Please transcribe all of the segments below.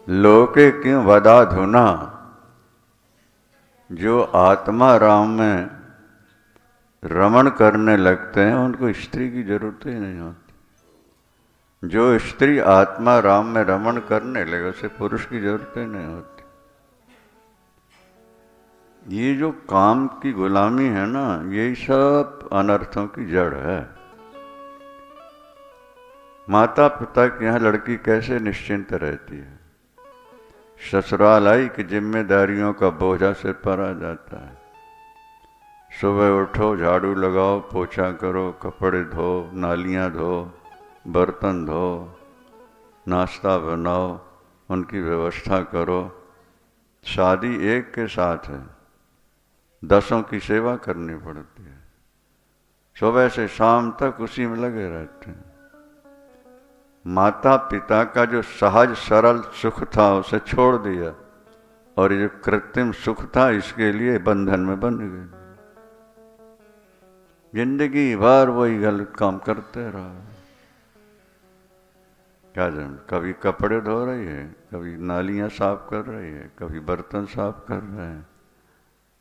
लोके क्यों वदा धुना, जो आत्मा राम में रमण करने लगते हैं उनको स्त्री की जरूरत ही नहीं होती। जो स्त्री आत्मा राम में रमण करने लगे उसे पुरुष की जरूरत ही नहीं होती। ये जो काम की गुलामी है ना, यही सब अनर्थों की जड़ है। माता पिता के यहाँ लड़की कैसे निश्चिंत रहती है, ससुराल आई कि जिम्मेदारियों का बोझा सिर पर आ जाता है। सुबह उठो, झाड़ू लगाओ, पोछा करो, कपड़े धो, नालियाँ धो, बर्तन धो, नाश्ता बनाओ, उनकी व्यवस्था करो। शादी एक के साथ है, 10 की सेवा करनी पड़ती है। सुबह से शाम तक उसी में लगे रहते हैं। माता पिता का जो सहज सरल सुख था उसे छोड़ दिया, और ये जो कृत्रिम सुख था इसके लिए बंधन में बंध गए। जिंदगी भर वही गलत काम करते रहा। क्या जान, कभी कपड़े धो रही है, कभी नालियां साफ कर रही है, कभी बर्तन साफ कर रहे हैं,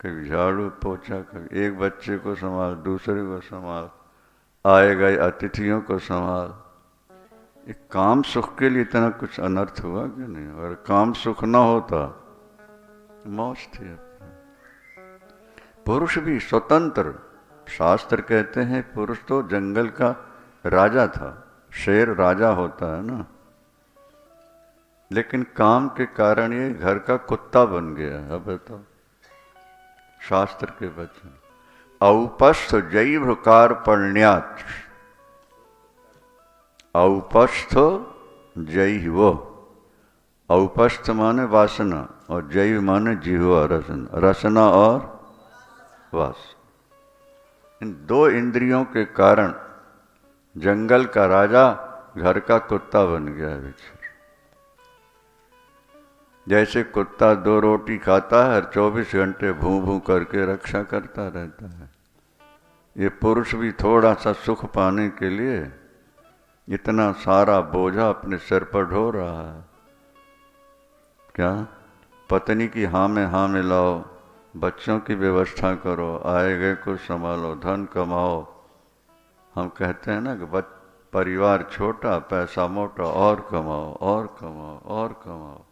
कभी झाड़ू पोछा, कभी एक बच्चे को संभाल, दूसरे को संभाल, आए गए अतिथियों को संभाल। एक काम सुख के लिए इतना कुछ अनर्थ हुआ कि नहीं? अगर काम सुख ना होता मौज थी। पुरुष भी स्वतंत्र, शास्त्र कहते हैं पुरुष तो जंगल का राजा था, शेर राजा होता है ना, लेकिन काम के कारण ये घर का कुत्ता बन गया है। अब तो शास्त्र के वचन, औपस्थ जैव कार्पण्यात्, औपस्थ जैव, औपस्थ माने वासना और जैव माने जीवा रसना, रसना और वास। इन 2 इंद्रियों के कारण जंगल का राजा घर का कुत्ता बन गया है। जैसे कुत्ता 2 रोटी खाता है और 24 घंटे भूं भूं करके रक्षा करता रहता है, ये पुरुष भी थोड़ा सा सुख पाने के लिए इतना सारा बोझा अपने सिर पर ढो रहा है। क्या? पत्नी की हाँ में लाओ, बच्चों की व्यवस्था करो, आए गए को संभालो, धन कमाओ। हम कहते हैं ना कि परिवार छोटा पैसा मोटा, और कमाओ और कमाओ और कमाओ।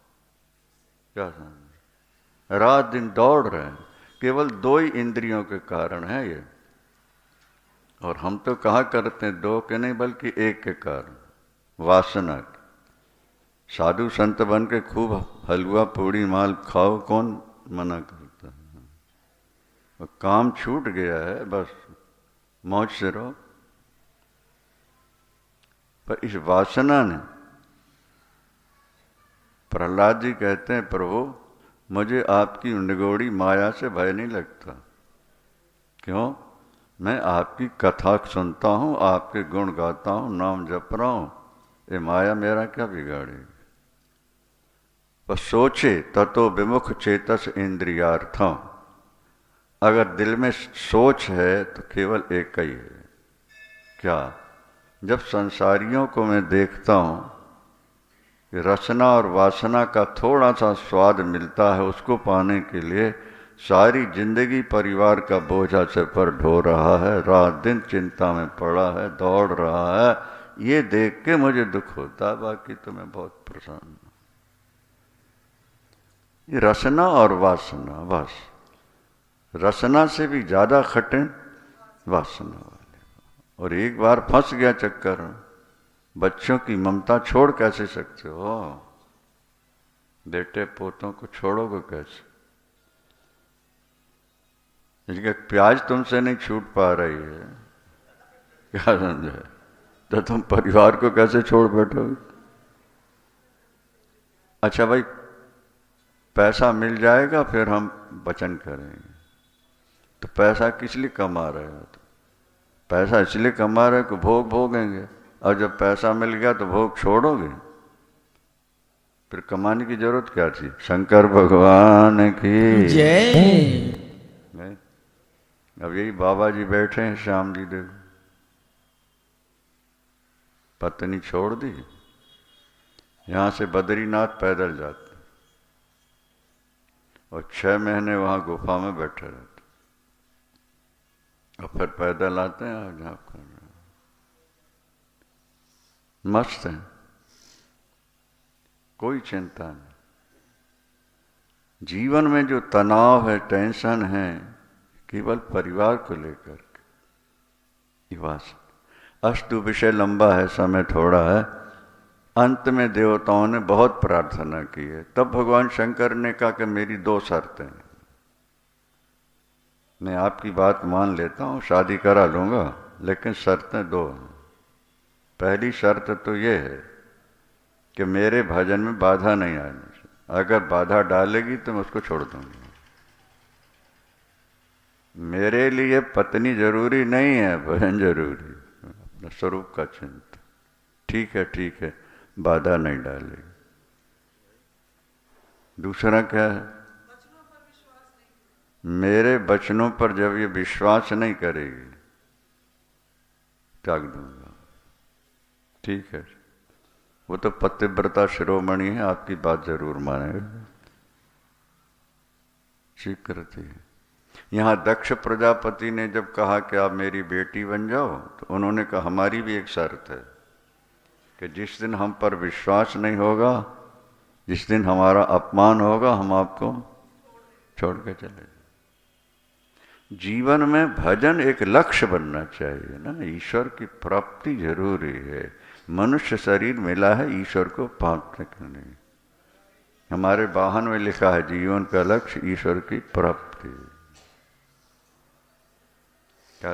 क्या समझ, रात दिन दौड़ रहे हैं, केवल 2 ही इंद्रियों के कारण है ये। और हम तो कहा करते हैं 2 के नहीं बल्कि 1 के कारण, वासना के। साधु संत बन के खूब हलवा पूड़ी माल खाओ, कौन मना करता है? और काम छूट गया है, बस मौज से रहो। पर इस वासना ने, प्रहलाद जी कहते हैं प्रभु मुझे आपकी निगोड़ी माया से भय नहीं लगता। क्यों? मैं आपकी कथा सुनता हूँ, आपके गुण गाता हूँ, नाम जप रहा हूँ, ये माया मेरा क्या बिगाड़ेगी? पर सोचे ततो विमुख चेतस इंद्रियार्थम, अगर दिल में सोच है तो केवल एक ही है। क्या? जब संसारियों को मैं देखता हूँ कि रचना और वासना का थोड़ा सा स्वाद मिलता है, उसको पाने के लिए सारी जिंदगी परिवार का बोझा सिर पर ढो रहा है, रात दिन चिंता में पड़ा है, दौड़ रहा है, ये देख के मुझे दुख होता है। बाकी तो मैं बहुत प्रसन्न हूँ। ये रचना और वासना, बस रचना से भी ज्यादा कठिन वासना वाले। और एक बार फंस गया चक्कर में, बच्चों की ममता छोड़ कैसे सकते हो? बेटे पोतों को छोड़ोगे कैसे? इसके प्याज तुमसे नहीं छूट पा रही है, क्या समझे? तो तुम परिवार को कैसे छोड़ बैठोगे? अच्छा भाई, पैसा मिल जाएगा फिर हम वचन करेंगे। तो पैसा किस लिए कमा रहे हो? तो पैसा इसलिए कमा रहे हो कि भोग भोगेंगे, और जब पैसा मिल गया तो भोग छोड़ोगे, फिर कमाने की जरूरत क्या थी? शंकर भगवान की जय। नहीं? अब यही बाबा जी बैठे हैं, श्याम जी देखो, पत्नी छोड़ दी, यहाँ से बद्रीनाथ पैदल जाते और 6 महीने वहाँ गुफा में बैठे रहते और फिर पैदल आते हैं और जाप कर रहे हैं। मस्त है, कोई चिंता नहीं। जीवन में जो तनाव है, टेंशन है, केवल परिवार को लेकर के। अष्ट विषय लंबा है, समय थोड़ा है। अंत में देवताओं ने बहुत प्रार्थना की है, तब भगवान शंकर ने कहा कि मेरी 2 शर्तें हैं। मैं आपकी बात मान लेता हूँ, शादी करा लूँगा, लेकिन शर्तें 2 हैं। पहली शर्त तो ये है कि मेरे भजन में बाधा नहीं आनी चाहिए। अगर बाधा डालेगी तो मैं उसको छोड़ दूंगी। मेरे लिए पत्नी जरूरी नहीं है, भजन जरूरी, अपना स्वरूप का चिंतन। ठीक है, बाधा नहीं डालेगी। दूसरा क्या है? मेरे वचनों पर जब ये विश्वास नहीं करेगी, त्याग दूंगा। ठीक है, वो तो पतिव्रता शिरोमणि है, आपकी बात जरूर मानेगा। स्वीकृति है। यहाँ दक्ष प्रजापति ने जब कहा कि आप मेरी बेटी बन जाओ, तो उन्होंने कहा हमारी भी एक शर्त है कि जिस दिन हम पर विश्वास नहीं होगा, जिस दिन हमारा अपमान होगा, हम आपको छोड़ के चले जाएंगे। जीवन में भजन एक लक्ष्य बनना चाहिए ना। ईश्वर की प्राप्ति जरूरी है। मनुष्य शरीर मिला है ईश्वर को प्राप्त करने। हमारे वाहन में लिखा है जीवन का लक्ष्य ईश्वर की प्राप्ति। क्या